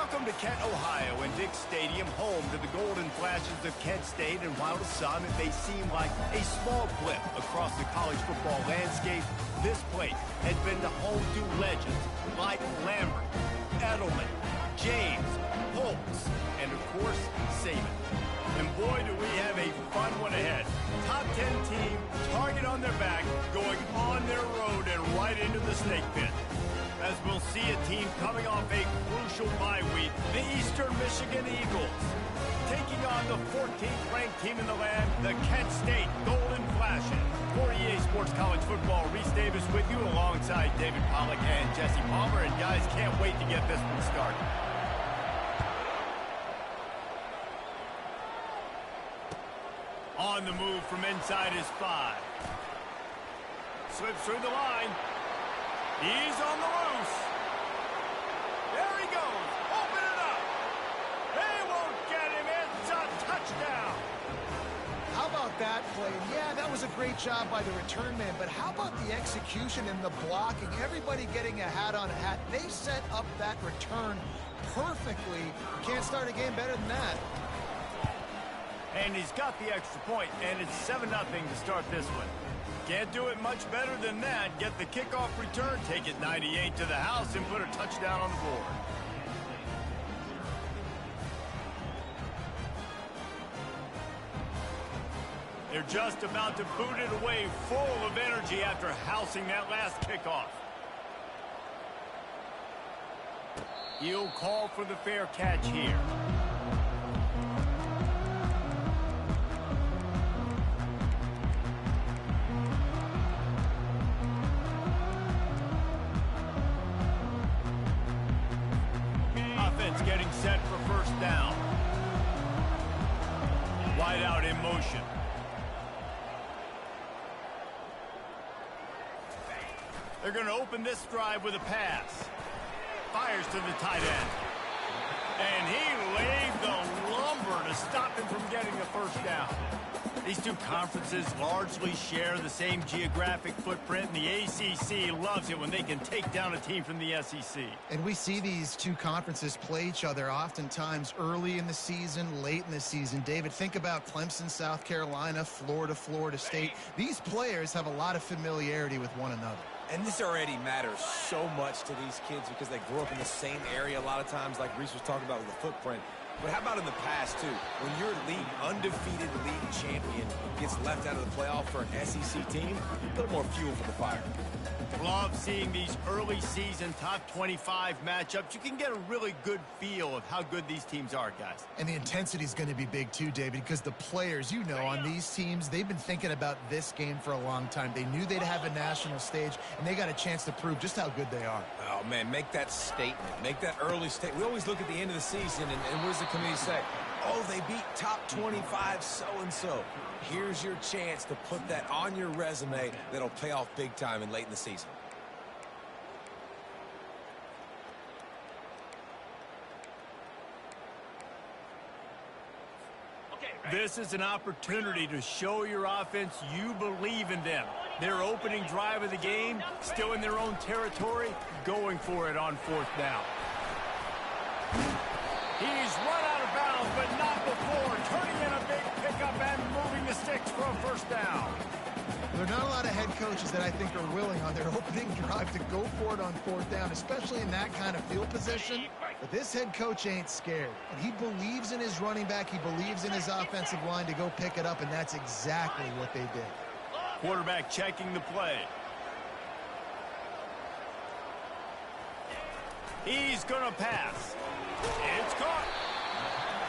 Welcome to Kent, Ohio, and Dick Stadium, home to the Golden Flashes of Kent State. And while to some it may seem like a small blip across the college football landscape, this place has been the home to legends like Lambert, Edelman, James, Holtz, and of course, Saban. And boy, do we have a fun one ahead. Top 10 team, target on their back, going on their road and right into the snake pit. As we'll see a team coming off a crucial bye week, the Eastern Michigan Eagles, taking on the 14th ranked team in the land, the Kent State Golden Flashes. For EA Sports College Football, Reese Davis with you alongside David Pollack and Jesse Palmer. And guys, can't wait to get this one started. On the move from inside his 5. Slips through the line. He's on the loose. There he goes. Open it up. They won't get him. It's a touchdown. How about that play? And yeah, that was a great job by the return man, but how about the execution and the blocking? Everybody getting a hat on a hat. They set up that return perfectly. Can't start a game better than that. And he's got the extra point, and it's 7-0 to start this one. Can't do it much better than that. Get the kickoff return, take it 98 to the house, and put a touchdown on the board. They're just about to boot it away, full of energy after housing that last kickoff. He'll call for the fair catch here. Getting set for first down. Wide out in motion. They're going to open this drive with a pass. Fires to the tight end. And he laid the lumber to stop him from getting the first down. These two conferences largely share the same geographic footprint, and the ACC loves it when they can take down a team from the SEC. And we see these two conferences play each other oftentimes early in the season, late in the season. David, think about Clemson, South Carolina, Florida, Florida State. These players have a lot of familiarity with one another. And this already matters so much to these kids because they grew up in the same area a lot of times, like Reese was talking about with the footprint. But how about in the past, too? When your undefeated league champion gets left out of the playoff for an SEC team, a little more fuel for the fire. Love seeing these early season top 25 matchups. You can get a really good feel of how good these teams are, guys. And the intensity is going to be big too, David, because the players, you know, on these teams, they've been thinking about this game for a long time. They knew they'd have a national stage, and they got a chance to prove just how good they are. Oh, man, make that statement. Make that early statement. We always look at the end of the season, and what does the committee say? Oh, they beat top 25 so-and-so. Here's your chance to put that on your resume that'll pay off big time and late in the season. This is an opportunity to show your offense you believe in them. Their opening drive of the game, still in their own territory, going for it on fourth down. He's run out of bounds, but not before. Turning in a big pickup and moving the sticks for a first down. There are not a lot of head coaches that I think are willing on their opening drive to go for it on fourth down, especially in that kind of field position. But this head coach ain't scared. And he believes in his running back. He believes in his offensive line to go pick it up, and that's exactly what they did. Quarterback checking the play. He's going to pass. It's caught.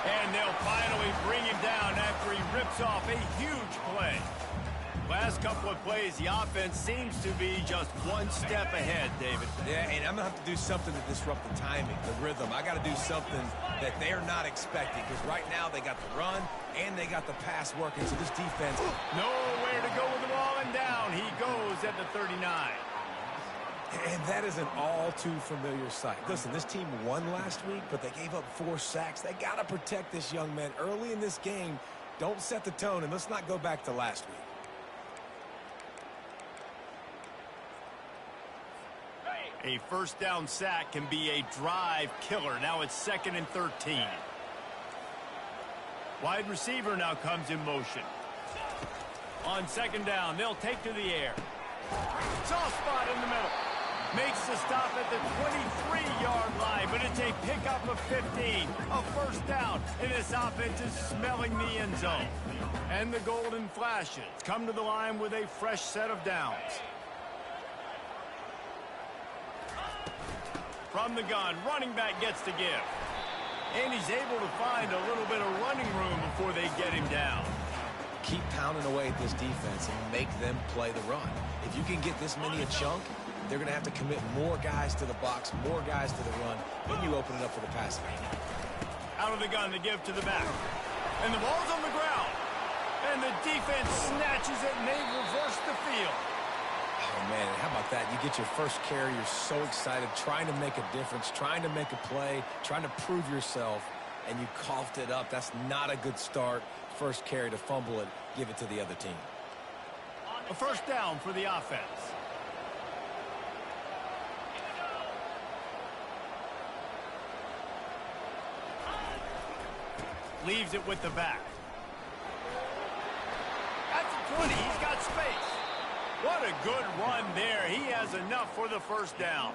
And they'll finally bring him down after he rips off a huge play. Last couple of plays, the offense seems to be just one step ahead, David. Yeah, and I'm going to have to do something to disrupt the timing, the rhythm. I got to do something that they're not expecting because right now they got the run and they got the pass working, so this defense... Nowhere to go with the ball, and down he goes at the 39. And that is an all-too-familiar sight. Listen, this team won last week, but they gave up 4 sacks. They got to protect this young man early in this game. Don't set the tone, and let's not go back to last week. A first down sack can be a drive killer. Now it's 2nd and 13. Wide receiver now comes in motion. On 2nd down, they'll take to the air. Soft spot in the middle. Makes the stop at the 23-yard line, but it's a pickup of 15. A first down, and this offense is smelling the end zone. And the Golden Flashes come to the line with a fresh set of downs. From the gun, running back gets to give. And he's able to find a little bit of running room before they get him down. Keep pounding away at this defense and make them play the run. If you can get this many a chunk, they're going to have to commit more guys to the box, more guys to the run. Then you open it up for the passing game. Out of the gun to give to the back. And the ball's on the ground. And the defense snatches it, and they reverse the field. Oh, man, how about that? You get your first carry, you're so excited, trying to make a difference, trying to make a play, trying to prove yourself, and you coughed it up. That's not a good start. First carry to fumble it, give it to the other team. A first down for the offense. Leaves it with the back. At the 20, he's got space. What a good run there. He has enough for the first down.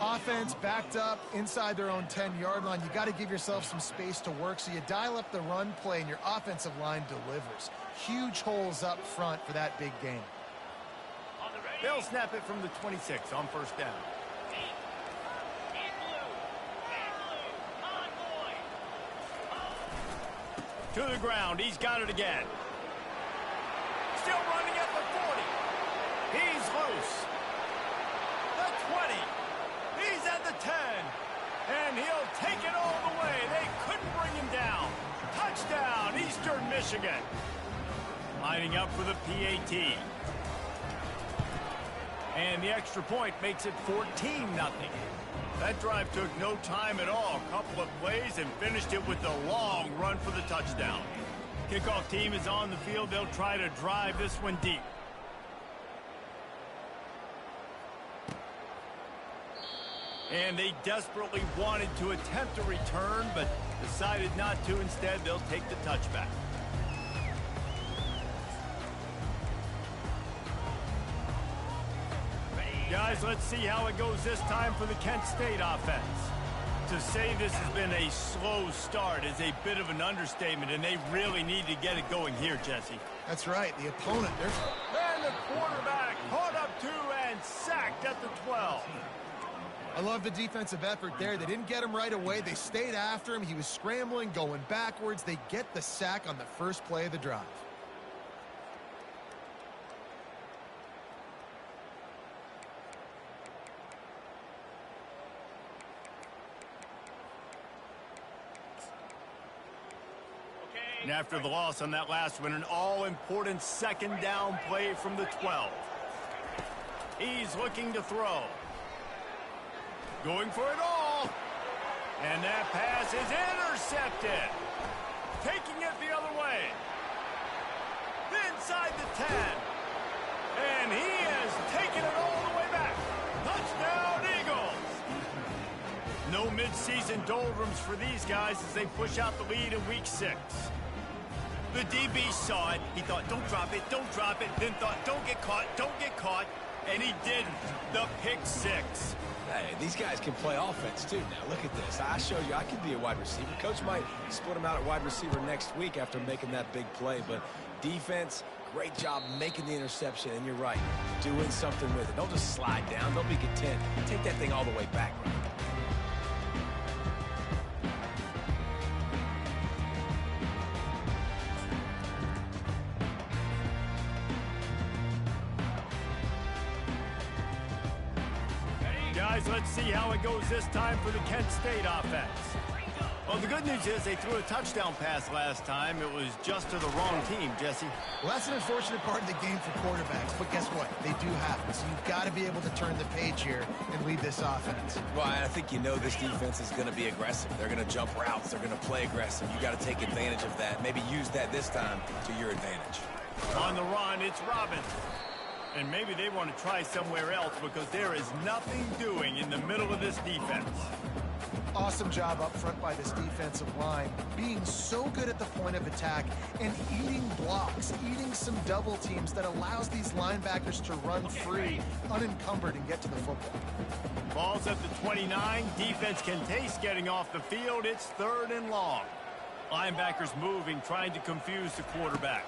Offense backed up inside their own 10-yard line. You got to give yourself some space to work, so you dial up the run play, and your offensive line delivers. Huge holes up front for that big game. They'll snap it from the 26 on first down. To the ground. He's got it again. Still running at the 40. He's loose. The 20. He's at the 10. And he'll take it all the way. They couldn't bring him down. Touchdown, Eastern Michigan. Lining up for the PAT. And the extra point makes it 14-0. That drive took no time at all. A couple of plays and finished it with a long run for the touchdown. Kickoff team is on the field. They'll try to drive this one deep. And they desperately wanted to attempt a return, but decided not to. Instead, they'll take the touchback. Guys, let's see how it goes this time for the Kent State offense. To say this has been a slow start is a bit of an understatement, and they really need to get it going here, Jesse. That's right. The opponent, and the quarterback caught up to and sacked at the 12. I love the defensive effort there. They didn't get him right away. They stayed after him. He was scrambling, going backwards. They get the sack on the first play of the drive. And after the loss on that last one, an all-important second down play from the 12. He's looking to throw. Going for it all. And that pass is intercepted. Taking it the other way. Inside the 10. And he has taken it all the way back. Touchdown, Eagles. No mid-season doldrums for these guys as they push out the lead in Week 6. The DB saw it. He thought, don't drop it, don't drop it. Then thought, don't get caught, don't get caught. And he didn't. The pick 6. Hey, these guys can play offense, too. Now, look at this. I showed you I can be a wide receiver. Coach might split him out at wide receiver next week after making that big play. But defense, great job making the interception. And you're right, doing something with it. Don't just slide down. Don't be content. Take that thing all the way back, right? Guys, let's see how it goes this time for the Kent State offense. Well, the good news is they threw a touchdown pass last time. It was just to the wrong team, Jesse. Well, that's an unfortunate part of the game for quarterbacks, but guess what? They do happen, so you've got to be able to turn the page here and lead this offense. Well, I think you know this defense is going to be aggressive. They're going to jump routes. They're going to play aggressive. You got to take advantage of that. Maybe use that this time to your advantage. On the run, it's Robbins. And maybe they want to try somewhere else because there is nothing doing in the middle of this defense. Awesome job up front by this defensive line, being so good at the point of attack and eating blocks, eating some double teams that allows these linebackers to run free, unencumbered, and get to the football. Ball's at the 29. Defense can taste getting off the field. It's 3rd and long. Linebackers moving, trying to confuse the quarterback.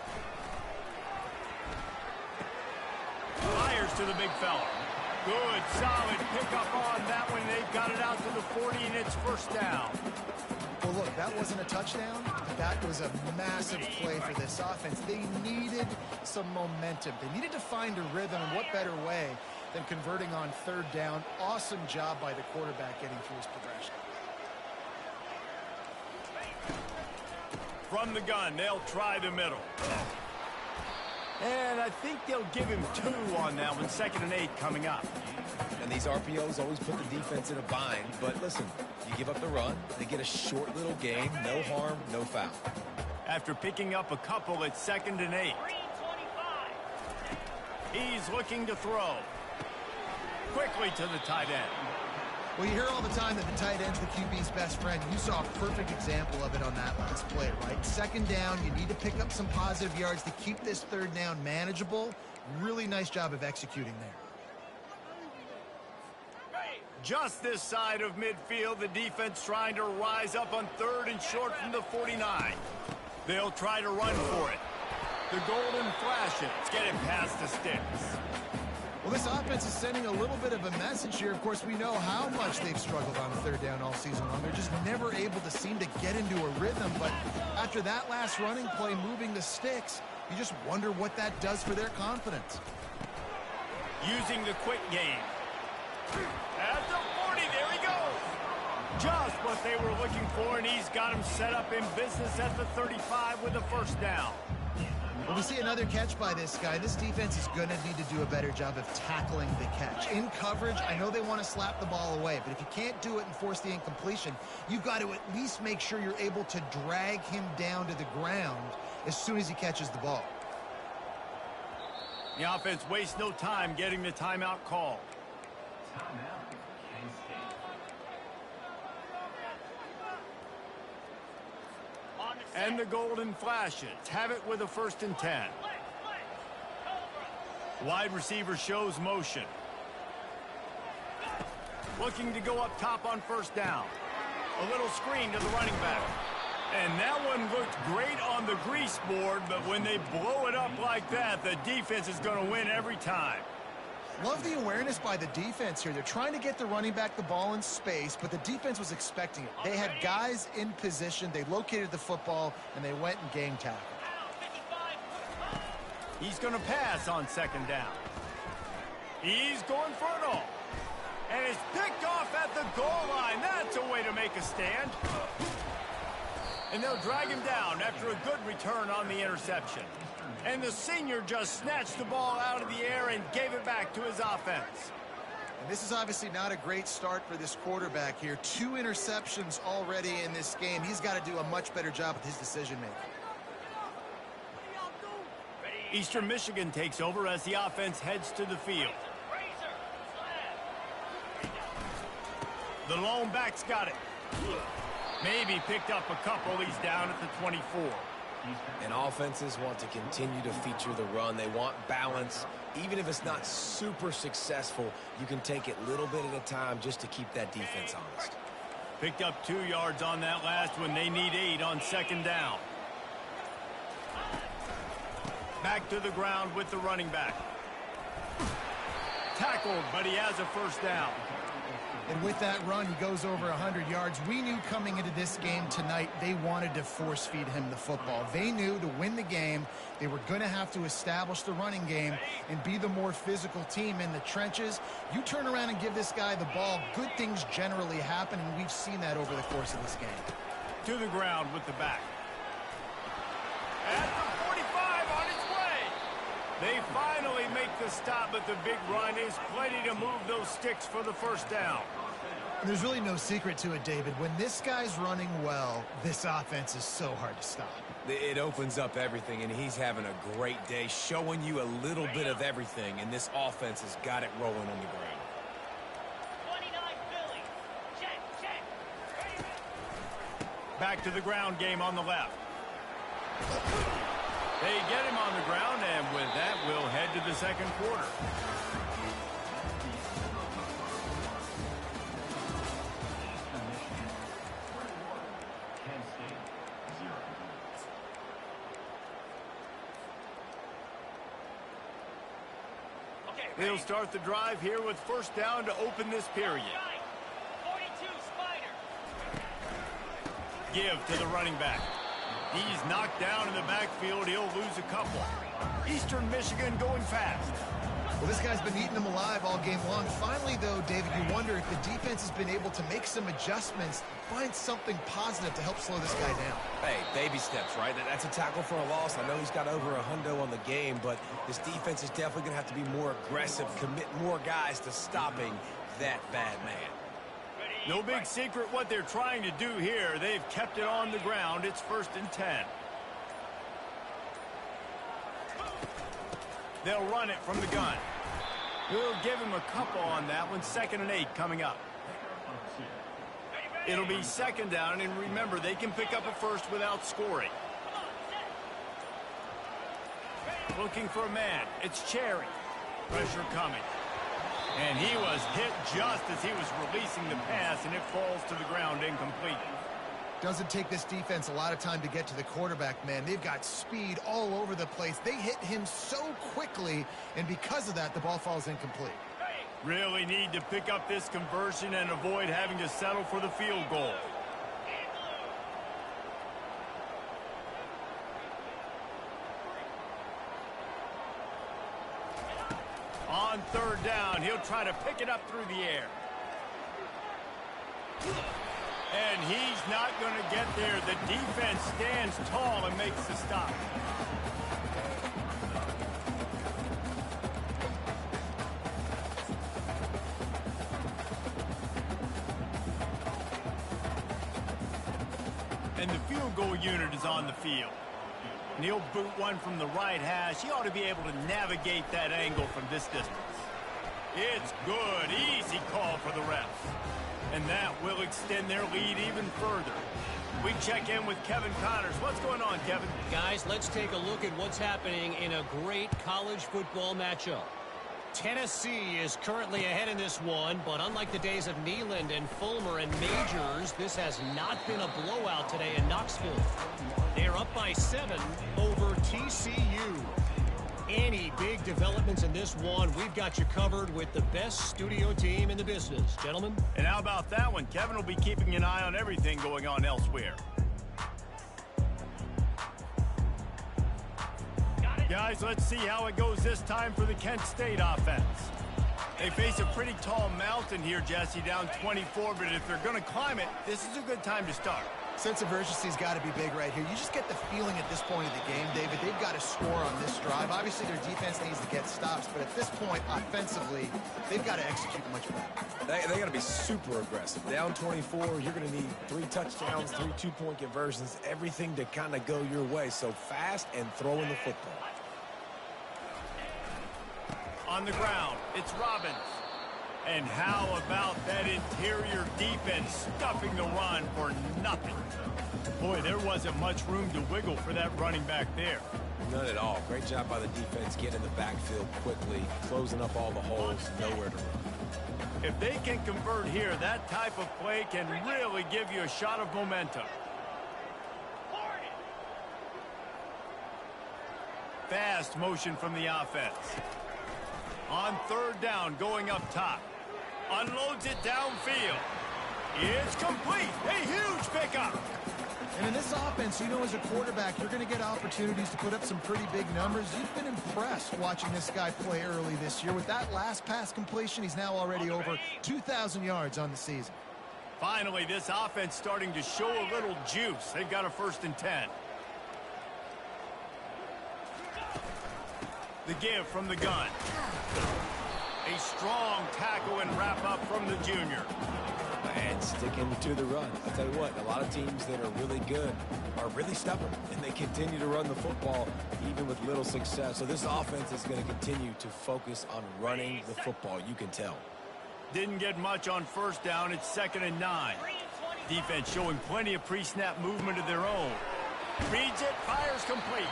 Fires to the big fella. Good, solid pickup on that one. They've got it out to the 40, and it's 1st down. Well, look, that wasn't a touchdown. That was a massive play for this offense. They needed some momentum. They needed to find a rhythm, and what better way than converting on 3rd down. Awesome job by the quarterback getting through his progression. From the gun, they'll try the middle. And I think they'll give him 2 on that one. 2nd and 8 coming up. And these RPOs always put the defense in a bind. But listen, you give up the run, they get a short little gain, no harm, no foul. After picking up a couple, it's 2nd and 8. He's looking to throw. Quickly to the tight end. Well, you hear all the time that the tight end's the QB's best friend. You saw a perfect example of it on that last play, right? 2nd down, you need to pick up some positive yards to keep this 3rd down manageable. Really nice job of executing there. Just this side of midfield, the defense trying to rise up on 3rd and short from the 49. They'll try to run for it. The Golden Flashes get it past the sticks. Well, this offense is sending a little bit of a message here. Of course, we know how much they've struggled on 3rd down all season long. They're just never able to seem to get into a rhythm. But after that last running play, moving the sticks, you just wonder what that does for their confidence. Using the quick game. At the 40, there he goes. Just what they were looking for, and he's got him set up in business at the 35 with a 1st down. Well, we see another catch by this guy. This defense is going to need to do a better job of tackling the catch. In coverage, I know they want to slap the ball away, but if you can't do it and force the incompletion, you've got to at least make sure you're able to drag him down to the ground as soon as he catches the ball. The offense wastes no time getting the timeout call. And the Golden Flashes have it with a 1st and 10. Wide receiver shows motion. Looking to go up top on 1st down. A little screen to the running back. And that one looked great on the grease board, but when they blow it up like that, the defense is going to win every time. Love the awareness by the defense here. They're trying to get the running back the ball in space, but the defense was expecting it. They had guys in position. They located the football, and they went and game tackled. He's going to pass on 2nd down. He's going for it all. And it's picked off at the goal line. That's a way to make a stand. And they'll drag him down after a good return on the interception. And the senior just snatched the ball out of the air and gave it back to his offense. And this is obviously not a great start for this quarterback here. 2 interceptions already in this game. He's got to do a much better job with his decision-making. Eastern Michigan takes over as the offense heads to the field. The lone back's got it. Maybe picked up a couple. He's down at the 24. And offenses want to continue to feature the run. They want balance. Even if it's not super successful, you can take it little bit at a time just to keep that defense honest. Picked up 2 yards on that last one. They need 8 on 2nd down. Back to the ground with the running back. Tackled, but he has a 1st down. And with that run, he goes over 100 yards. We knew coming into this game tonight, they wanted to force feed him the football. They knew to win the game, they were going to have to establish the running game and be the more physical team in the trenches. You turn around and give this guy the ball, good things generally happen, and we've seen that over the course of this game. To the ground with the back. At the 45 on its way. They finally make the stop, but the big run is plenty to move those sticks for the 1st down. And there's really no secret to it, David. When this guy's running well, this offense is so hard to stop. It opens up everything, and he's having a great day, showing you a little bit of everything, and this offense has got it rolling on the ground. 29 Philly. Check. Back to the ground game on the left. They get him on the ground, and with that, we'll head to the second quarter. They'll start the drive here with first down to open this period. 42 Spider. Give to the running back. He's knocked down in the backfield. He'll lose a couple. Eastern Michigan going fast. Well, this guy's been eating them alive all game long. Finally, though, David, you wonder if the defense has been able to make some adjustments, find something positive to help slow this guy down. Hey, baby steps, right? That's a tackle for a loss. I know he's got over a hundo on the game, but this defense is definitely going to have to be more aggressive, commit more guys to stopping that bad man. No big secret what they're trying to do here. They've kept it on the ground. It's 1st and 10. They'll run it from the gun. We'll give him a couple on that one. 2nd and 8 coming up. It'll be 2nd down, and remember, they can pick up a first without scoring. Looking for a man. It's Cherry. Pressure coming. And he was hit just as he was releasing the pass, and it falls to the ground incomplete. Doesn't take this defense a lot of time to get to the quarterback, man. They've got speed all over the place. They hit him so quickly, and because of that, the ball falls incomplete. Really need to pick up this conversion and avoid having to settle for the field goal. On 3rd down, he'll try to pick it up through the air. And he's not going to get there. The defense stands tall and makes the stop. And the field goal unit is on the field. And he'll boot one from the right hash. He ought to be able to navigate that angle from this distance. It's good. Easy call for the refs. And that will extend their lead even further. We check in with Kevin Connors. What's going on, Kevin? Guys, let's take a look at what's happening in a great college football matchup. Tennessee is currently ahead in this one, but unlike the days of Neyland and Fulmer and Majors, this has not been a blowout today in Knoxville. They're up by 7 over TCU. Any big developments in this one, we've got you covered with the best studio team in the business. Gentlemen? And how about that one? Kevin will be keeping an eye on everything going on elsewhere. Guys, let's see how it goes this time for the Kent State offense. They face a pretty tall mountain here, Jesse, down 24, but if they're going to climb it, this is a good time to start. Sense of urgency's got to be big right here. You just get the feeling at this point of the game, David, they've got to score on this drive. Obviously, their defense needs to get stops, but at this point, offensively, they've got to execute much better. They got to be super aggressive. Down 24, you're going to need 3 touchdowns, 3 two-point conversions, everything to kind of go your way. So fast and throwing the football. On the ground, it's Robbins. And how about that interior defense stuffing the run for nothing? Boy, there wasn't much room to wiggle for that running back there. None at all. Great job by the defense getting in the backfield quickly, closing up all the holes, nowhere to run. If they can convert here, that type of play can really give you a shot of momentum. Fast motion from the offense. On 3rd down, going up top. Unloads it downfield. It's complete. A huge pickup. And in this offense, you know, as a quarterback, you're going to get opportunities to put up some pretty big numbers. You've been impressed watching this guy play early this year. With that last pass completion, he's now already over 2,000 yards on the season. Finally, this offense starting to show a little juice. They've got a 1st and 10. The give from the gun. A strong tackle and wrap up from the junior. sticking to the run. I'll tell you what, a lot of teams that are really good are really stubborn, and they continue to run the football even with little success. So this offense is going to continue to focus on running the football. You can tell. Didn't get much on first down. It's 2nd and 9. Defense showing plenty of pre-snap movement of their own. Reads it, fires complete.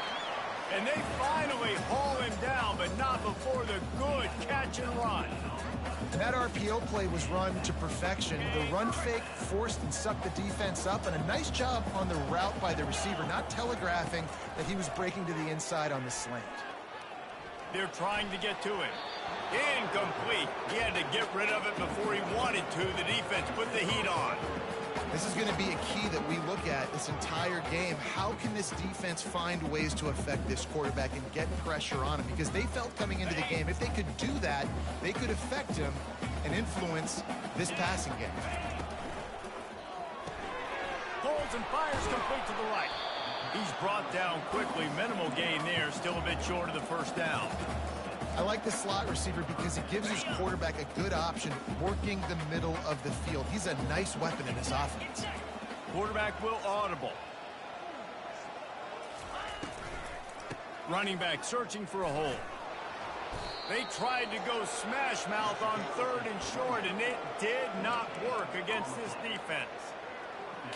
And they finally haul him down, but not before the good catch and run. That RPO play was run to perfection. The run fake forced and sucked the defense up, and a nice job on the route by the receiver, not telegraphing that he was breaking to the inside on the slant. They're trying to get to it. Incomplete. He had to get rid of it before he wanted to. The defense put the heat on. This is going to be a key that we look at this entire game. How can this defense find ways to affect this quarterback and get pressure on him? Because they felt coming into the game, if they could do that, they could affect him and influence this passing game. Holds and fires complete to the right. He's brought down quickly. Minimal gain there. Still a bit short of the first down. I like the slot receiver because it gives his quarterback a good option working the middle of the field. He's a nice weapon in this offense. Quarterback will audible. Running back searching for a hole. They tried to go smash mouth on 3rd and short, and it did not work against this defense.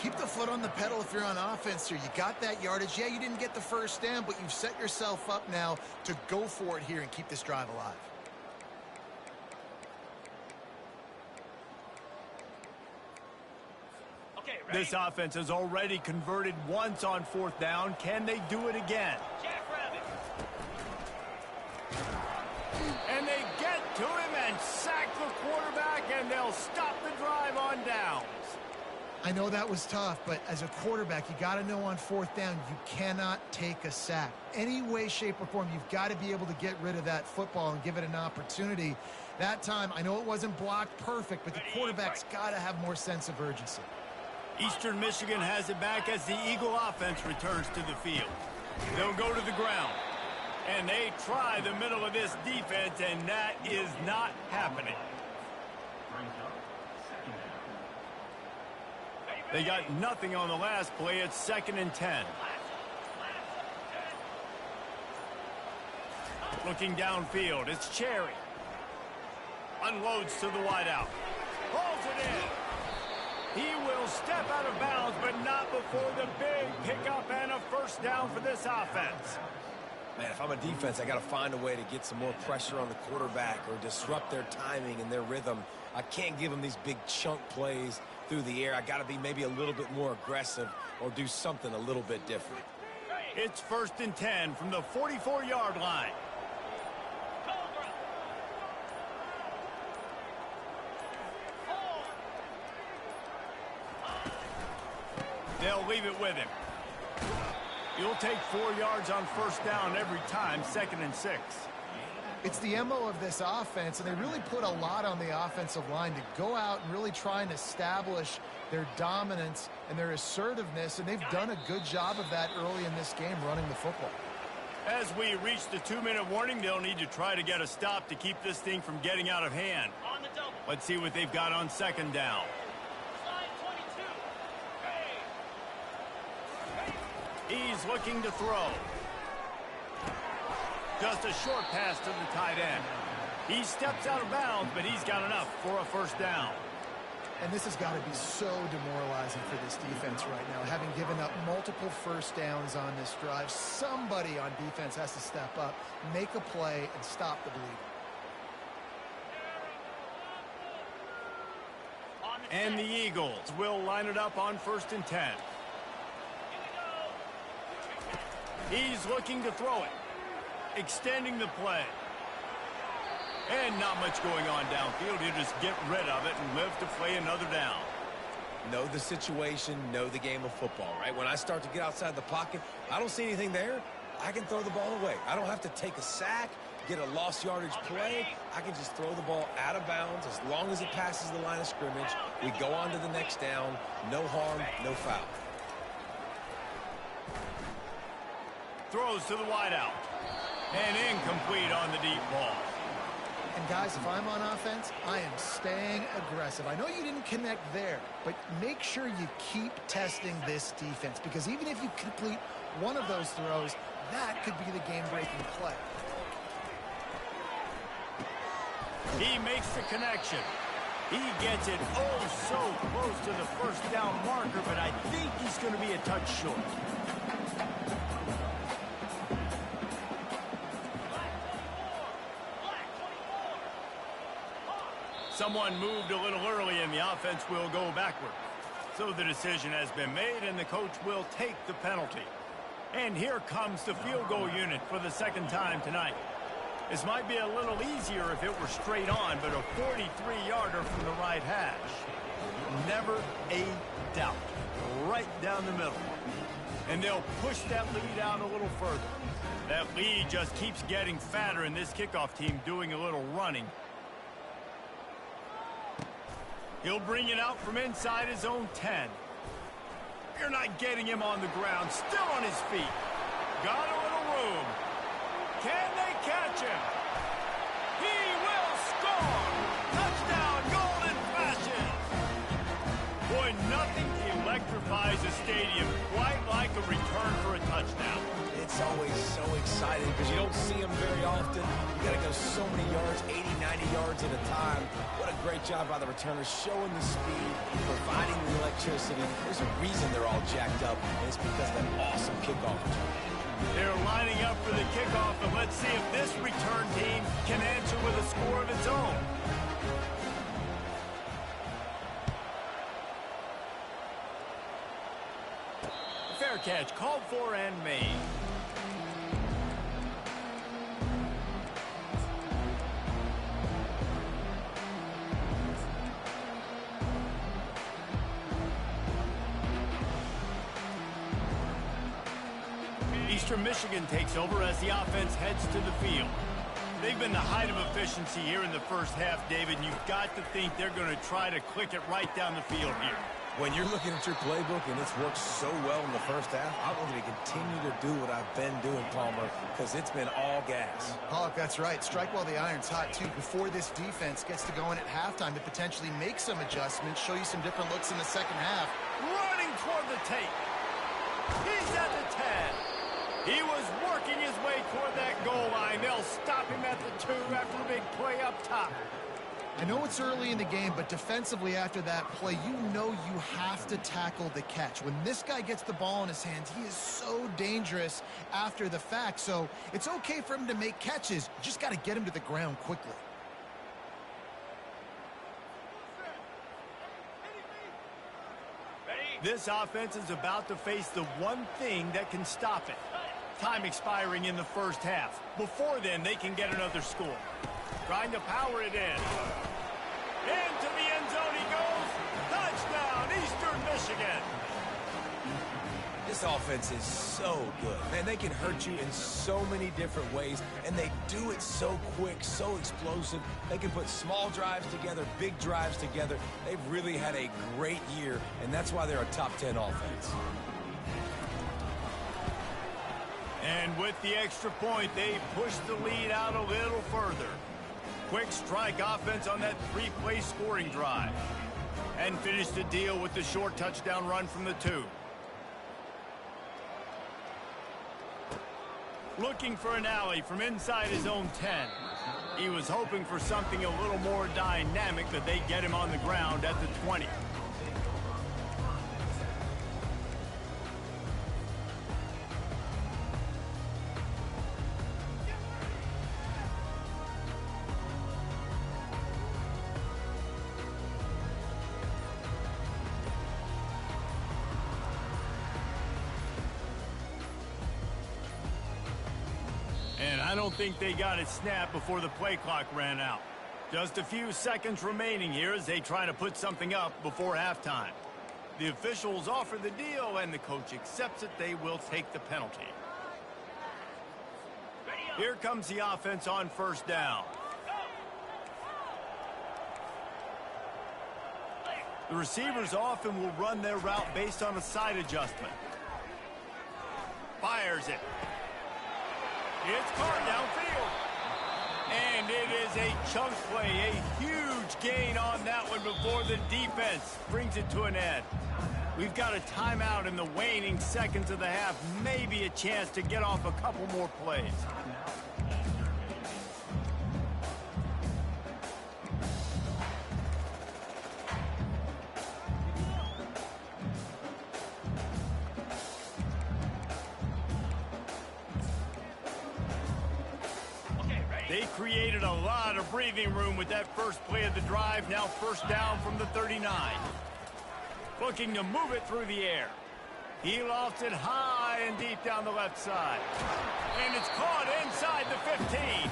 Keep the foot on the pedal if you're on offense here. You got that yardage. Yeah, you didn't get the first down, but you've set yourself up now to go for it here and keep this drive alive. Okay, ready? This offense has already converted once on 4th down. Can they do it again? Jackrabbit. And they get to him and sack the quarterback, and they'll stop the drive on downs. I know that was tough, but as a quarterback, you got to know on 4th down, you cannot take a sack. Any way, shape, or form, you've got to be able to get rid of that football and give it an opportunity. That time, I know it wasn't blocked perfect, but the quarterback's got to have more sense of urgency. Eastern Michigan has it back as the Eagle offense returns to the field. They'll go to the ground. And they try the middle of this defense, and that is not happening. They got nothing on the last play. It's 2nd and 10. Looking downfield, it's Cherry. Unloads to the wideout. Pulls it in. He will step out of bounds, but not before the big pickup and a first down for this offense. Man, if I'm a defense, I got to find a way to get some more pressure on the quarterback or disrupt their timing and their rhythm. I can't give them these big chunk plays through the air. I got to be maybe a little bit more aggressive or do something a little bit different. It's 1st and 10 from the 44-yard line. They'll leave it with him. You'll take 4 yards on first down every time, 2nd and 6. It's the MO of this offense, and they really put a lot on the offensive line to go out and really try and establish their dominance and their assertiveness, and they've done a good job of that early in this game running the football. As we reach the 2-minute warning, they'll need to try to get a stop to keep this thing from getting out of hand. On the double. Let's see what they've got on 2nd down. Slide 22. He's looking to throw. Just a short pass to the tight end. He steps out of bounds, but he's got enough for a first down. And this has got to be so demoralizing for this defense right now. Having given up multiple first downs on this drive, somebody on defense has to step up, make a play, and stop the bleeding. And the Eagles will line it up on 1st and 10. He's looking to throw it. Extending the play. And not much going on downfield. He'll just get rid of it and live to play another down. Know the situation, know the game of football, right? When I start to get outside the pocket, I don't see anything there. I can throw the ball away. I don't have to take a sack, get a lost yardage play. I can just throw the ball out of bounds as long as it passes the line of scrimmage. We go on to the next down. No harm, no foul. Throws to the wideout. And incomplete on the deep ball. And guys, if I'm on offense, I am staying aggressive. I know you didn't connect there, but make sure you keep testing this defense, because even if you complete one of those throws, that could be the game-breaking play. He makes the connection. He gets it oh so close to the first down marker, but I think he's going to be a touch short. Someone moved a little early and the offense will go backward. So the decision has been made and the coach will take the penalty. And here comes the field goal unit for the second time tonight. This might be a little easier if it were straight on, but a 43-yarder from the right hash. Never a doubt. Right down the middle. And they'll push that lead out a little further. That lead just keeps getting fatter, and this kickoff team doing a little running. He'll bring it out from inside his own 10. You're not getting him on the ground. Still on his feet. Got a little room. Can they catch him? He will score! Touchdown, Golden Flashes! Boy, nothing electrifies a stadium quite like a return for a touchdown. It's always so exciting because you don't see them very often. You got to go so many yards, 80, 90 yards at a time. What a great job by the returners, showing the speed, providing the electricity. There's a reason they're all jacked up, and it's because of that awesome kickoff return. They're lining up for the kickoff, and let's see if this return team can answer with a score of its own. Fair catch called for and made. Eastern Michigan takes over as the offense heads to the field. They've been the height of efficiency here in the first half, David, and you've got to think they're going to try to click it right down the field here. When you're looking at your playbook and it's worked so well in the first half, I'm going to continue to do what I've been doing, Palmer, because it's been all gas. Pollock, that's right. Strike while the iron's hot, too, before this defense gets to go in at halftime to potentially make some adjustments, show you some different looks in the second half. Running toward the tape. He's at the 10. He was working his way toward that goal line. They'll stop him at the 2 after the big play up top. I know it's early in the game, but defensively after that play, you know you have to tackle the catch. When this guy gets the ball in his hands, he is so dangerous after the fact. So it's okay for him to make catches. You just got to get him to the ground quickly. This offense is about to face the one thing that can stop it. Time expiring in the first half. Before then, they can get another score. Trying to power it in. Into the end zone he goes. Touchdown, Eastern Michigan. This offense is so good. Man, they can hurt you in so many different ways, and they do it so quick, so explosive. They can put small drives together, big drives together. They've really had a great year, and that's why they're a top 10 offense. And with the extra point, they push the lead out a little further. Quick strike offense on that 3-play scoring drive. And finish the deal with the short touchdown run from the 2. Looking for an alley from inside his own 10. He was hoping for something a little more dynamic, but they get him on the ground at the 20. And I don't think they got it snapped before the play clock ran out. Just a few seconds remaining here as they try to put something up before halftime. The officials offer the deal, and the coach accepts it. They will take the penalty. Here comes the offense on first down. The receivers often will run their route based on a side adjustment. Fires it. It's Carr downfield. And it is a chunk play, a huge gain on that one before the defense brings it to an end. We've got a timeout in the waning seconds of the half, maybe a chance to get off a couple more plays. They created a lot of breathing room with that first play of the drive. Now first down from the 39. Looking to move it through the air. He lofts it high and deep down the left side. And it's caught inside the 15.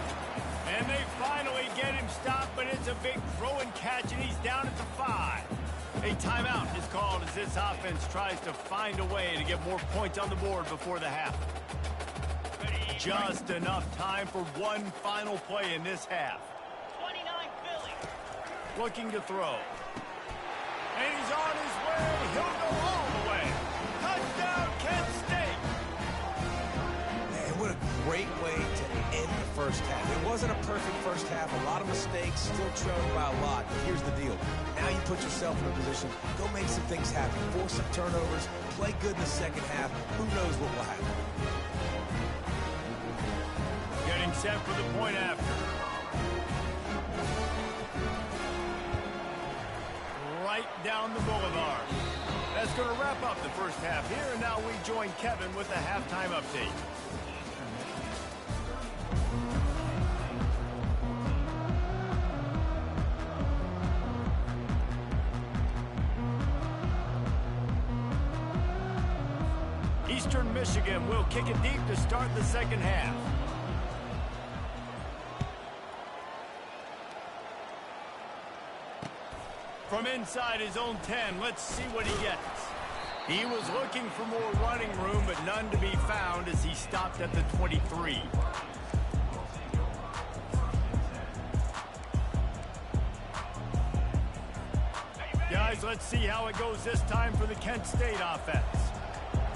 And they finally get him stopped, but it's a big throw and catch, and he's down at the 5. A timeout is called as this offense tries to find a way to get more points on the board before the half. Just enough time for one final play in this half. 29 Philly. Looking to throw. And he's on his way. He'll go all the way. Touchdown, Kent State. Man, what a great way to end the first half. It wasn't a perfect first half. A lot of mistakes, still trailing by a lot. But here's the deal. Now you put yourself in a position. Go make some things happen. Force some turnovers. Play good in the second half. Who knows what will happen. Getting set for the point after. Right down the boulevard. That's going to wrap up the first half here, and now we join Kevin with the halftime update. Eastern Michigan will kick it deep to start the second half. From inside his own 10, let's see what he gets. He was looking for more running room, but none to be found as he stopped at the 23. Guys, let's see how it goes this time for the Kent State offense.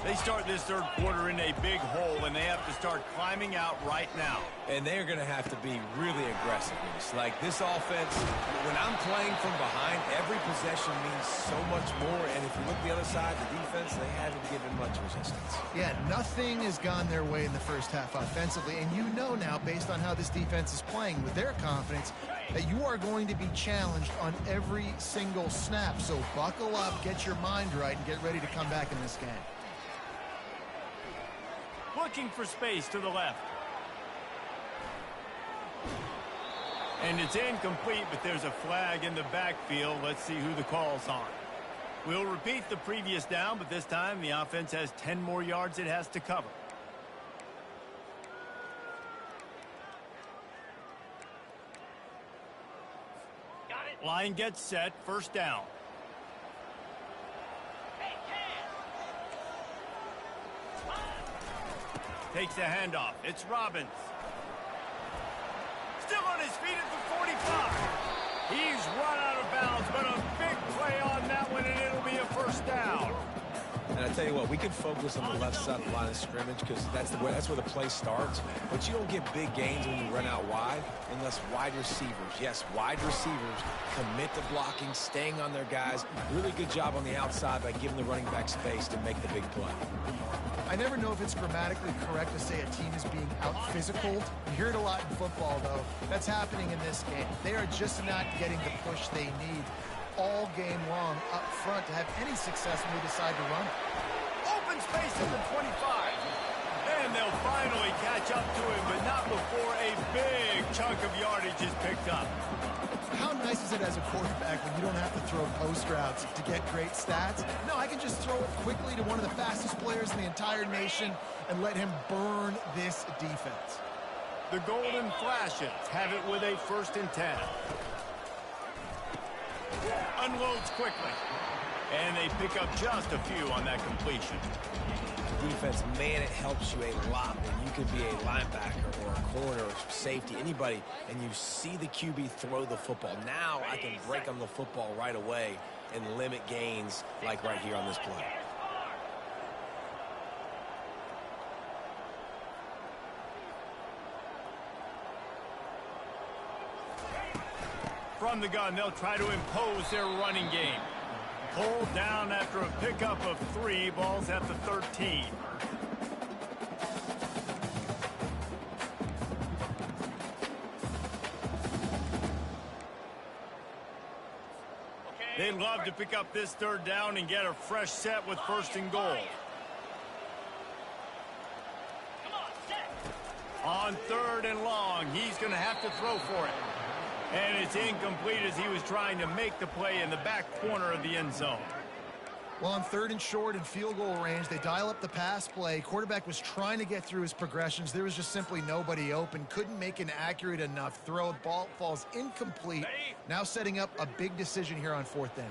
They start this third quarter in a big hole, and they have to start climbing out right now. And they're going to have to be really aggressive. Like this offense, when I'm playing from behind, every possession means so much more. And if you look the other side, the defense, they haven't given much resistance. Yeah, nothing has gone their way in the first half offensively. And you know now, based on how this defense is playing with their confidence, that you are going to be challenged on every single snap. So buckle up, get your mind right, and get ready to come back in this game. Looking for space to the left. And it's incomplete, but there's a flag in the backfield. Let's see who the call's on. We'll repeat the previous down, but this time the offense has 10 more yards it has to cover. Got it. Line gets set, first down. Hey, Takes the handoff. It's Robbins. Still on his feet at the 45. He's run out of bounds, but a big play on that one, and it'll be a first down. And I tell you what, we can focus on the left side of the line of scrimmage because that's where the play starts. But you don't get big gains when you run out wide unless wide receivers, yes, wide receivers commit to blocking, staying on their guys. Really good job on the outside by giving the running back space to make the big play. I never know if it's grammatically correct to say a team is being out-physicaled. You hear it a lot in football, though. That's happening in this game. They are just not getting the push they need all game long up front to have any success when they decide to run it. Open space at the 25. And they'll finally catch up to him, but not before a big chunk of yardage is picked up. How nice is it as a quarterback when you don't have to throw post routes to get great stats? No, I can just throw it quickly to one of the fastest players in the entire nation and let him burn this defense. The Golden Flashes have it with a 1st and 10. Unloads quickly. And they pick up just a few on that completion. Defense, man, it helps you a lot when you can be a linebacker or a corner or safety, anybody, and you see the QB throw the football. Now I can break on the football right away and limit gains like right here on this play. From the gun, they'll try to impose their running game. Pulled down after a pickup of 3, balls at the 13. They'd love to pick up this 3rd down and get a fresh set with 1st and goal. On 3rd and long, he's going to have to throw for it. And it's incomplete as he was trying to make the play in the back corner of the end zone. Well, on 3rd and short and field goal range, they dial up the pass play. Quarterback was trying to get through his progressions. There was just simply nobody open. Couldn't make an accurate enough throw. Ball falls incomplete. Now setting up a big decision here on 4th down.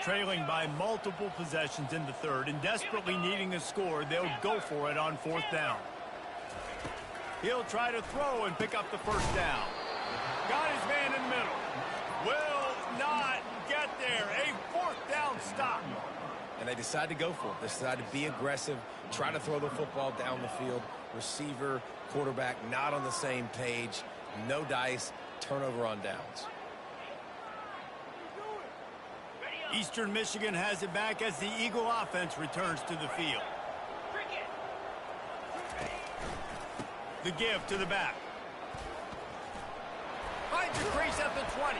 Trailing by multiple possessions in the 3rd and desperately needing a score, they'll go for it on 4th down. He'll try to throw and pick up the 1st down. Got his man in the middle. Will not get there. A 4th down stop. And they decide to go for it. They decide to be aggressive, try to throw the football down the field. Receiver, quarterback not on the same page. No dice. Turnover on downs. Eastern Michigan has it back as the Eagle offense returns to the field. The give to the back. Finds a crease at the 20.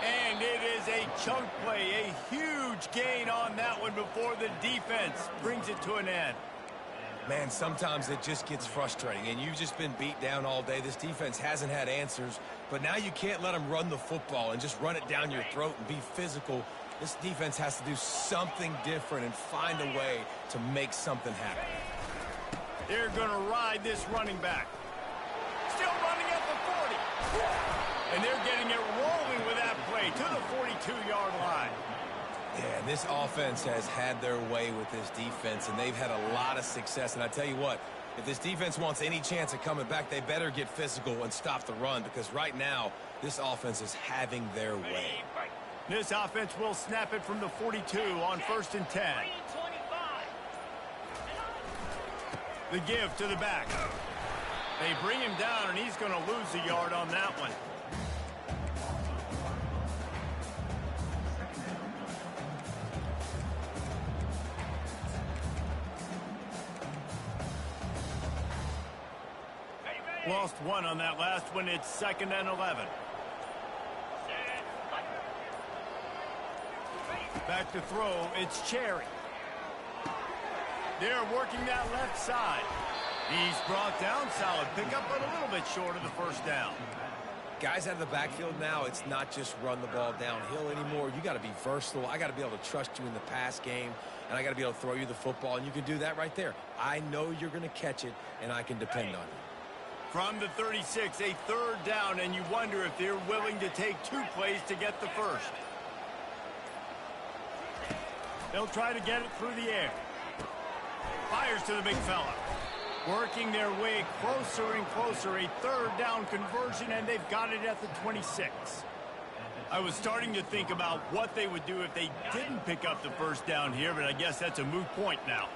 And it is a chunk play, a huge gain on that one before the defense brings it to an end. Man, sometimes it just gets frustrating, and you've just been beat down all day. This defense hasn't had answers, but now you can't let them run the football and just run it down your throat and be physical. This defense has to do something different and find a way to make something happen. They're going to ride this running back. Still running at the 40. And they're getting it rolling with that play to the 42-yard line. Yeah, this offense has had their way with this defense, and they've had a lot of success. And I tell you what, if this defense wants any chance of coming back, they better get physical and stop the run, because right now, this offense is having their way. This offense will snap it from the 42 on 1st and 10. The give to the back. They bring him down, and he's going to lose a yard on that one. Lost 1 on that last one. It's 2nd and 11. Back to throw. It's Cherry. They're working that left side. He's brought down. Solid pickup, but a little bit short of the 1st down. Guys out of the backfield now, it's not just run the ball downhill anymore. You got to be versatile. I got to be able to trust you in the pass game, and I got to be able to throw you the football, and you can do that right there. I know you're going to catch it, and I can depend on you. From the 36, a 3rd down, and you wonder if they're willing to take 2 plays to get the 1st. They'll try to get it through the air. Fires to the big fella. Working their way closer and closer. A 3rd down conversion, and they've got it at the 26. I was starting to think about what they would do if they didn't pick up the 1st down here, but I guess that's a moot point now.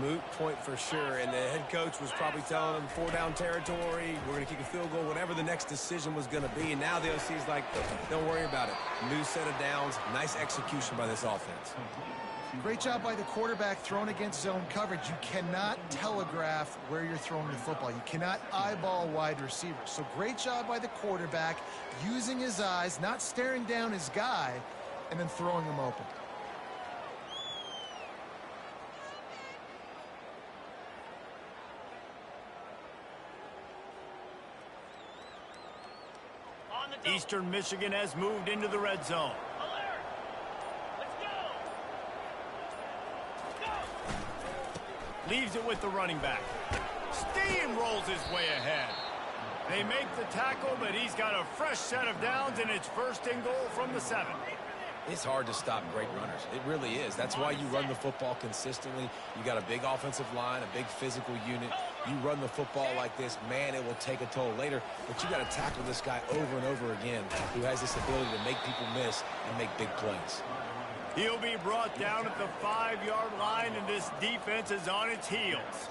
Moot point for sure, and the head coach was probably telling them 4-down territory, we're going to kick a field goal, whatever the next decision was going to be, and now the OC's like, don't worry about it. New set of downs, nice execution by this offense. Great job by the quarterback thrown against zone coverage. You cannot telegraph where you're throwing the football. You cannot eyeball wide receivers. So great job by the quarterback using his eyes, not staring down his guy, and then throwing him open. Eastern Michigan has moved into the red zone. Leaves it with the running back. Steamrolls his way ahead. They make the tackle, but he's got a fresh set of downs, and it's 1st and goal from the 7. It's hard to stop great runners. It really is. That's why you run the football consistently. You got a big offensive line, a big physical unit. You run the football like this, man, it will take a toll later. But you got to tackle this guy over and over again who has this ability to make people miss and make big plays. He'll be brought down at the 5-yard line, and this defense is on its heels.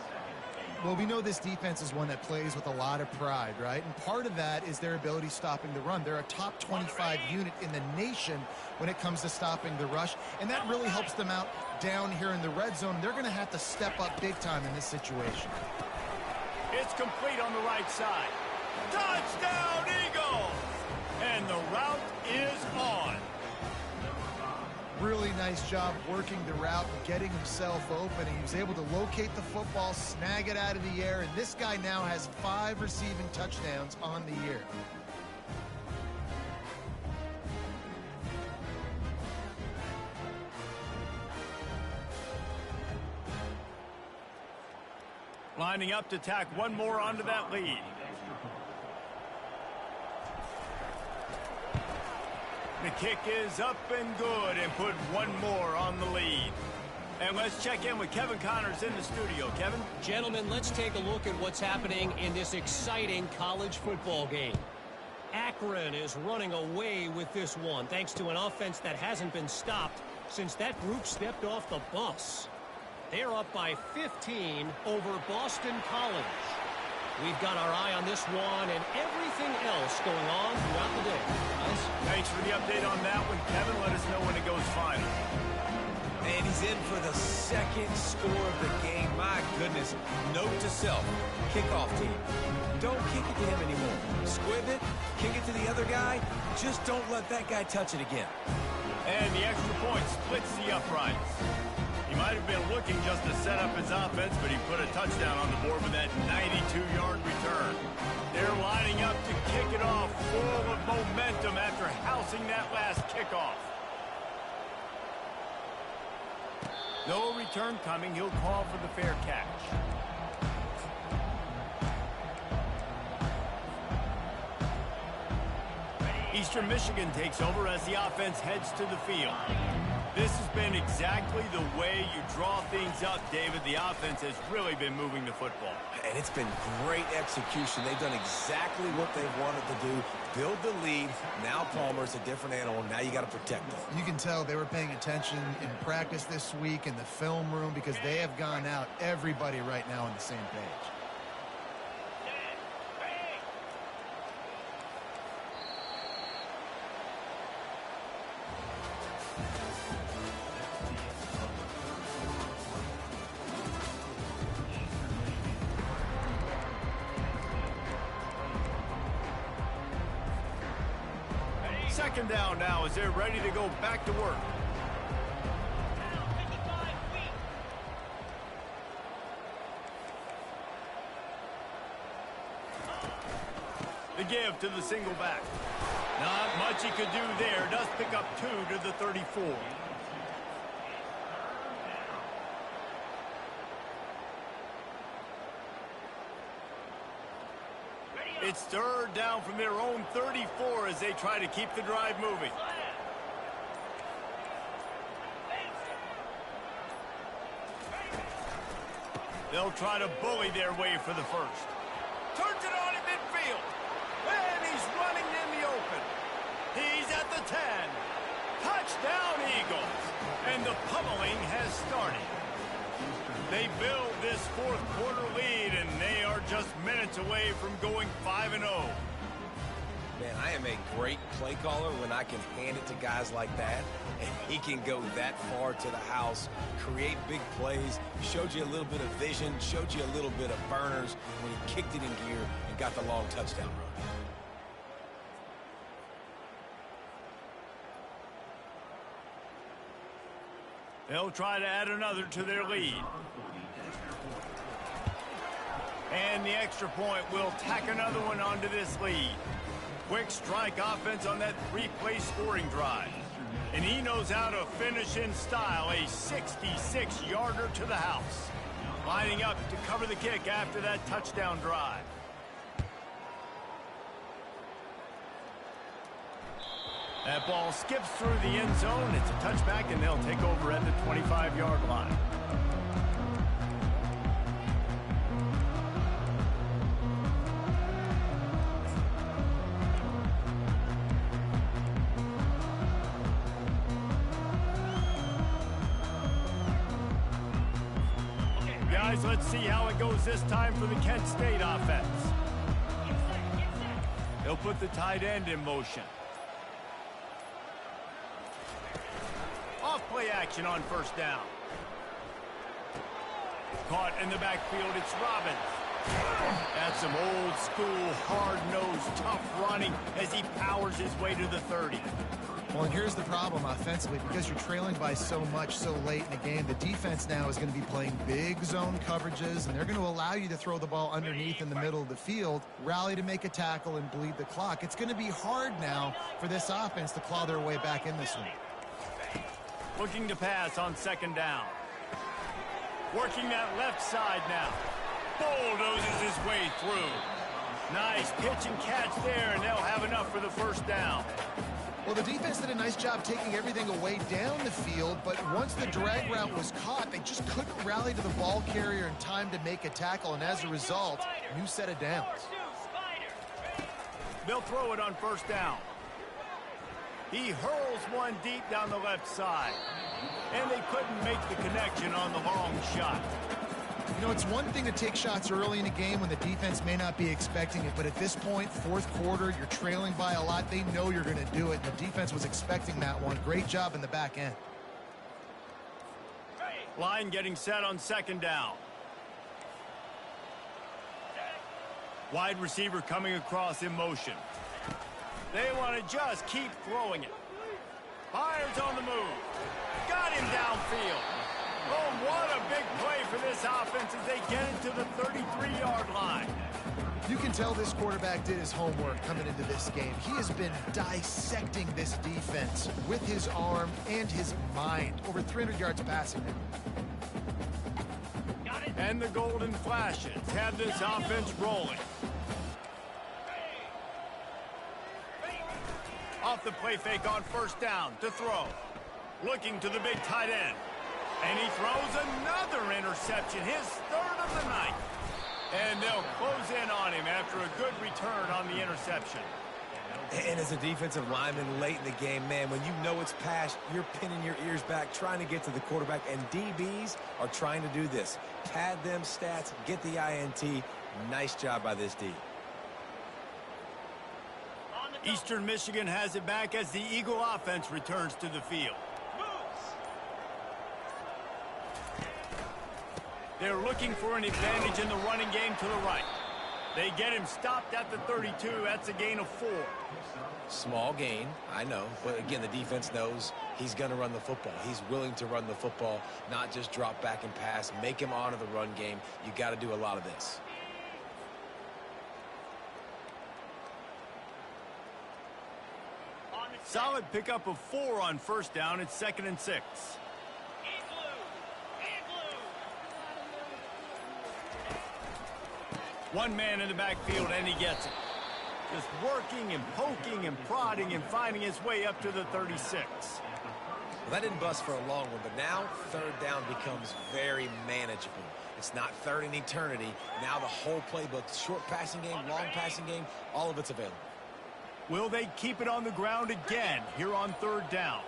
Well, we know this defense is one that plays with a lot of pride, right? And part of that is their ability stopping the run. They're a top 25 unit in the nation when it comes to stopping the rush, and that really helps them out down here in the red zone. They're going to have to step up big time in this situation. It's complete on the right side. Touchdown, Eagles! And the route is on. Really nice job working the route and getting himself open. He was able to locate the football, snag it out of the air, and this guy now has 5 receiving touchdowns on the year. Lining up to tack one more onto that lead. The kick is up and good and put one more on the lead. And let's check in with Kevin Connors in the studio. Kevin? Gentlemen, let's take a look at what's happening in this exciting college football game. Akron is running away with this one thanks to an offense that hasn't been stopped since that group stepped off the bus. They're up by 15 over Boston College. We've got our eye on this one and everything else going on throughout the day. Guys? Thanks for the update on that one, Kevin. Let us know when it goes final. And he's in for the second score of the game. My goodness. Note to self, kickoff team. Don't kick it to him anymore. Squib it, kick it to the other guy. Just don't let that guy touch it again. And the extra point splits the uprights. He might have been looking just to set up his offense, but he put a touchdown on the board with that 92-yard return. They're lining up to kick it off full of momentum after housing that last kickoff. No return coming. He'll call for the fair catch. Eastern Michigan takes over as the offense heads to the field. This has been exactly the way you draw things up, David. The offense has really been moving the football. And it's been great execution. They've done exactly what they wanted to do. Build the lead. Now Palmer's a different animal. Now you got to protect him. You can tell they were paying attention in practice this week in the film room because they have gone out, everybody right now on the same page. Second down now as they're ready to go back to work. The give to the single back. Not much he could do there. Does pick up 2 to the 34. It's third down from their own 34 as they try to keep the drive moving. They'll try to bully their way for the first. Turns it on in midfield. And he's running in the open. He's at the 10. Touchdown, Eagles. And the pummeling has started. They build this fourth quarter lead, and they are just minutes away from going 5-0. Man, I am a great play caller when I can hand it to guys like that, and he can go that far to the house, create big plays, showed you a little bit of vision, showed you a little bit of burners when he kicked it in gear and got the long touchdown run. They'll try to add another to their lead. And the extra point will tack another one onto this lead. Quick strike offense on that 3-play scoring drive. And he knows how to finish in style, a 66-yarder to the house. Lining up to cover the kick after that touchdown drive. That ball skips through the end zone. It's a touchback, and they'll take over at the 25-yard line. guys, let's see how it goes this time for the Kent State offense. They'll put the tight end in motion. Off play action on first down. Caught in the backfield, it's Robbins. That's some old school, hard-nosed, tough running as he powers his way to the 30. Well, and here's the problem offensively. Because you're trailing by so much so late in the game, the defense now is going to be playing big zone coverages, and they're going to allow you to throw the ball underneath in the middle of the field, rally to make a tackle, and bleed the clock. It's going to be hard now for this offense to claw their way back in this one. Looking to pass on second down. Working that left side now. Bulldozes his way through. Nice pitch and catch there, and they'll have enough for the first down. Well, the defense did a nice job taking everything away down the field, but once the drag route was caught, they just couldn't rally to the ball carrier in time to make a tackle, and as a result, new set of downs. They'll throw it on first down. He hurls one deep down the left side, and they couldn't make the connection on the long shot. You know, it's one thing to take shots early in a game when the defense may not be expecting it, but at this point, fourth quarter, you're trailing by a lot. They know you're going to do it, and the defense was expecting that one. Great job in the back end. Line getting set on second down. Wide receiver coming across in motion. They want to just keep throwing it. Fires on the move. Got him downfield. Oh, what a big play for this offense as they get it to the 33-yard line. You can tell this quarterback did his homework coming into this game. He has been dissecting this defense with his arm and his mind. Over 300 yards passing now. And the Golden Flashes have this offense rolling. Off the play fake on first down to throw. Looking to the big tight end. And he throws another interception, his third of the night. And they'll close in on him after a good return on the interception. And as a defensive lineman late in the game, man, when you know it's passed, you're pinning your ears back, trying to get to the quarterback. And DBs are trying to do this. Pad them stats, get the INT. Nice job by this D. Eastern Michigan has it back as the Eagle offense returns to the field. They're looking for an advantage in the running game to the right. They get him stopped at the 32. That's a gain of 4. Small gain, I know. But again, the defense knows he's going to run the football. He's willing to run the football, not just drop back and pass. Make him honor the run game. You got to do a lot of this. Solid pickup of 4 on first down. It's 2nd and 6. One man in the backfield, and he gets it. Just working and poking and prodding and finding his way up to the 36. Well, that didn't bust for a long one, but now third down becomes very manageable. It's not third in eternity. Now the whole playbook, short passing game, long passing game, all of it's available. Will they keep it on the ground again here on third down?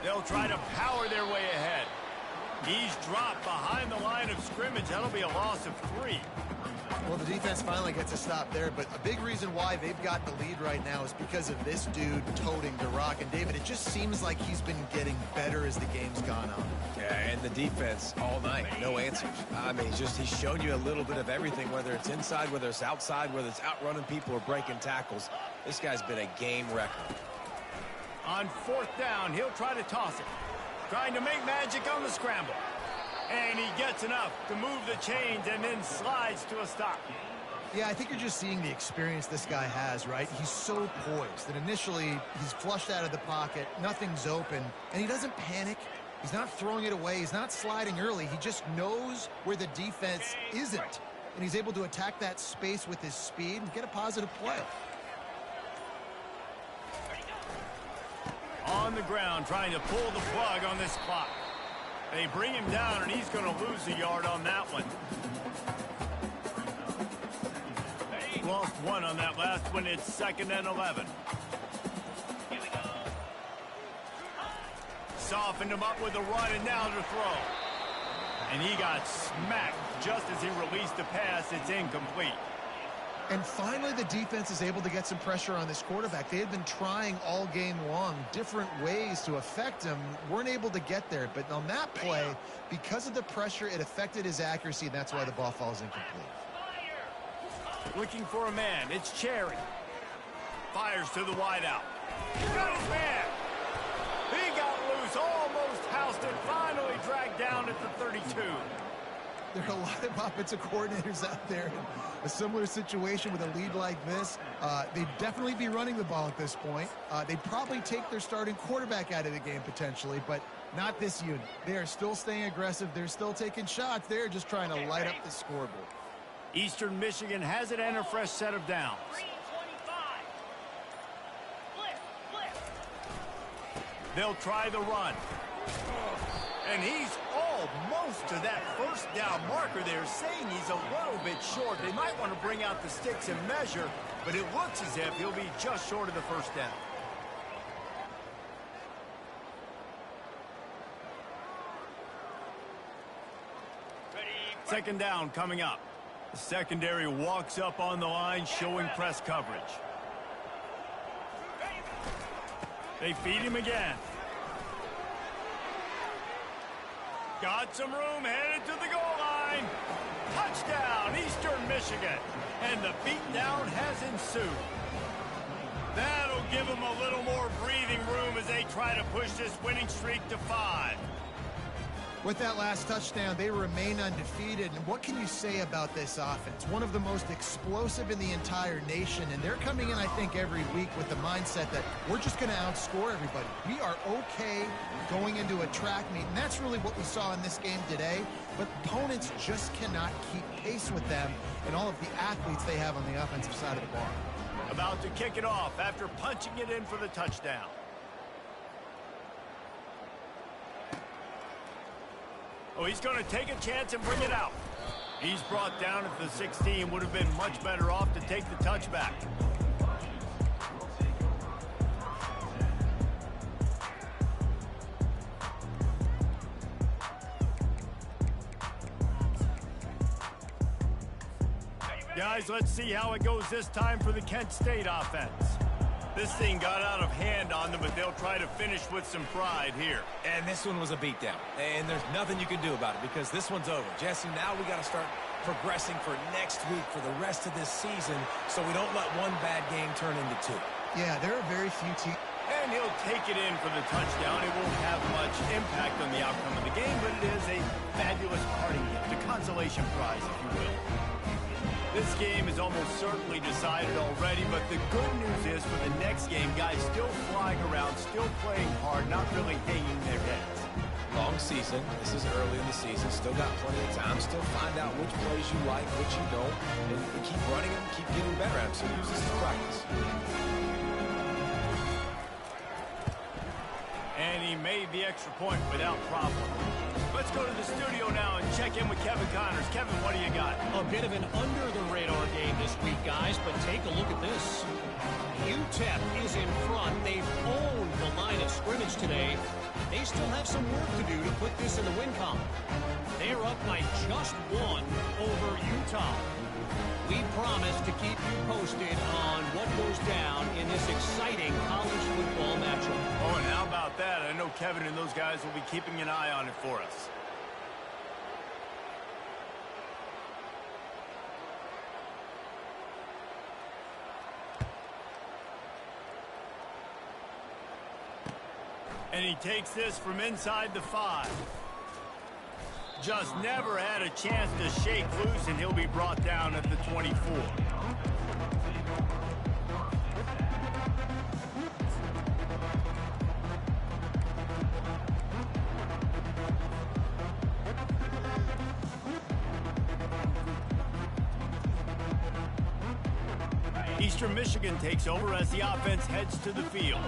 They'll try to power their way ahead. He's dropped behind the line of scrimmage. That'll be a loss of 3. Well, the defense finally gets a stop there, but a big reason why they've got the lead right now is because of this dude toting the rock. And, David, it just seems like he's been getting better as the game's gone on. Yeah, and the defense all night, no answers. I mean, he's shown you a little bit of everything, whether it's inside, whether it's outside, whether it's outrunning people or breaking tackles. This guy's been a game wrecker. On fourth down, he'll try to toss it. Trying to make magic on the scramble. And he gets enough to move the chains and then slides to a stop. Yeah, I think you're just seeing the experience this guy has, right? He's so poised that initially he's flushed out of the pocket, nothing's open, and he doesn't panic. He's not throwing it away. He's not sliding early. He just knows where the defense isn't, and he's able to attack that space with his speed and get a positive play. On the ground, trying to pull the plug on this clock. They bring him down, and he's going to lose a yard on that one. Lost 1 on that last one. It's 2nd and 11. softened him up with a run, and now to throw. And he got smacked just as he released the pass. It's incomplete. And finally, the defense is able to get some pressure on this quarterback. They had been trying all game long different ways to affect him. Weren't able to get there. But on that play, because of the pressure, it affected his accuracy, and that's why the ball falls incomplete. Looking for a man. It's Cherry. Fires to the wideout. Got his man. He got loose, almost housed it, finally dragged down at the 32. There are a lot of offensive coordinators out there in a similar situation with a lead like this. They'd definitely be running the ball at this point. They'd probably take their starting quarterback out of the game potentially, but not this unit. They are still staying aggressive. They're still taking shots. They're just trying to light up the scoreboard. Eastern Michigan has it and a fresh set of downs. They'll try the run. And he's almost to that first down marker there, saying he's a little bit short. They might want to bring out the sticks and measure, but it looks as if he'll be just short of the first down. Second down coming up. The secondary walks up on the line, showing press coverage. They feed him again. Got some room, headed to the goal line. Touchdown, Eastern Michigan. And the beatdown has ensued. That'll give them a little more breathing room as they try to push this winning streak to 5. With that last touchdown, they remain undefeated. And what can you say about this offense? One of the most explosive in the entire nation. And they're coming in, I think, every week with the mindset that we're just going to outscore everybody. We are okay going into a track meet. And that's really what we saw in this game today. But opponents just cannot keep pace with them and all of the athletes they have on the offensive side of the ball. About to kick it off after punching it in for the touchdown. Oh, he's going to take a chance and bring it out. He's brought down at the 16. Would have been much better off to take the touchback. Guys, let's see how it goes this time for the Kent State offense. This thing got out of hand on them, but they'll try to finish with some pride here. And this one was a beatdown. And there's nothing you can do about it because this one's over. Jesse, now we got to start progressing for next week for the rest of this season so we don't let one bad game turn into 2. Yeah, there are very few teams. And he'll take it in for the touchdown. It won't have much impact on the outcome of the game, but it is a fabulous parting gift, a consolation prize, if you will. This game is almost certainly decided already, but the good news is for the next game, guys still flying around, still playing hard, not really hanging their heads. Long season. This is early in the season. Still got plenty of time. Still find out which plays you like, which you don't, and keep running them, keep getting better at them. So use this as practice. And he made the extra point without problem. Let's go to the studio now and check in with Kevin Connors. Kevin, what do you got? A bit of an under-the-radar game this week, guys, but take a look at this. UTEP is in front. They've owned the line of scrimmage today. They still have some work to do to put this in the win column. They're up by just 1 over Utah. We promise to keep you posted on what goes down in this exciting college football matchup. Oh, and how about that? I know Kevin and those guys will be keeping an eye on it for us. And he takes this from inside the 5. Just never had a chance to shake loose, and he'll be brought down at the 24. Eastern Michigan takes over as the offense heads to the field.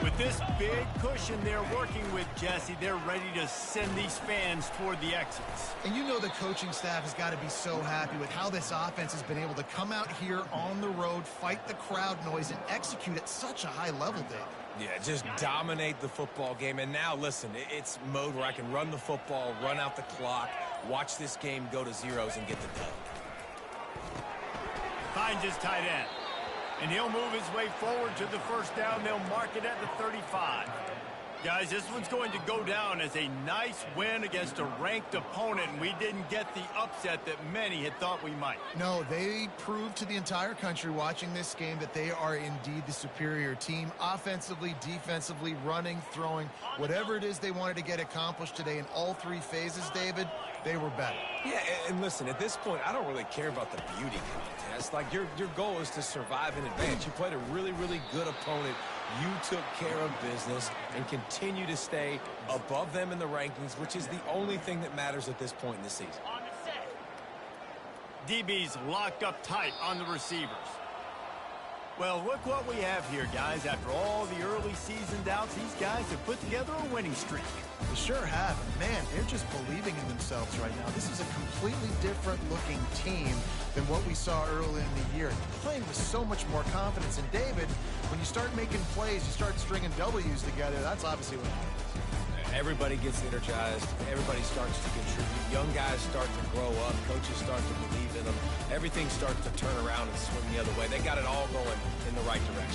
With this big cushion they're working with, Jesse, they're ready to send these fans toward the exits. And you know the coaching staff has got to be so happy with how this offense has been able to come out here on the road, fight the crowd noise, and execute at such a high level, Dave. Yeah, just dominate the football game. And now, listen, it's mode where I can run the football, run out the clock, watch this game go to zeros and get the dub. Finds his tight end. And he'll move his way forward to the first down. They'll mark it at the 35. Guys, this one's going to go down as a nice win against a ranked opponent, and we didn't get the upset that many had thought we might. No, they proved to the entire country watching this game that they are indeed the superior team. Offensively, defensively, running, throwing, whatever it is they wanted to get accomplished today in all three phases, David, they were better. Yeah, and listen, at this point, I don't really care about the beauty contest. Like, your goal is to survive in advance. You played a really, really good opponent. You took care of business and continue to stay above them in the rankings, which is the only thing that matters at this point in the season. On the set. DB's locked up tight on the receivers. Well, look what we have here, guys. After all the early season doubts, these guys have put together a winning streak. They sure have. Man, they're just believing in themselves right now. This is a completely different looking team than what we saw early in the year. They're playing with so much more confidence. And David, when you start making plays, you start stringing W's together, that's obviously what happens. Everybody gets energized. Everybody starts to contribute. Young guys start to grow up. Coaches start to believe in them. Everything starts to turn around and swing the other way. They got it all going in the right direction.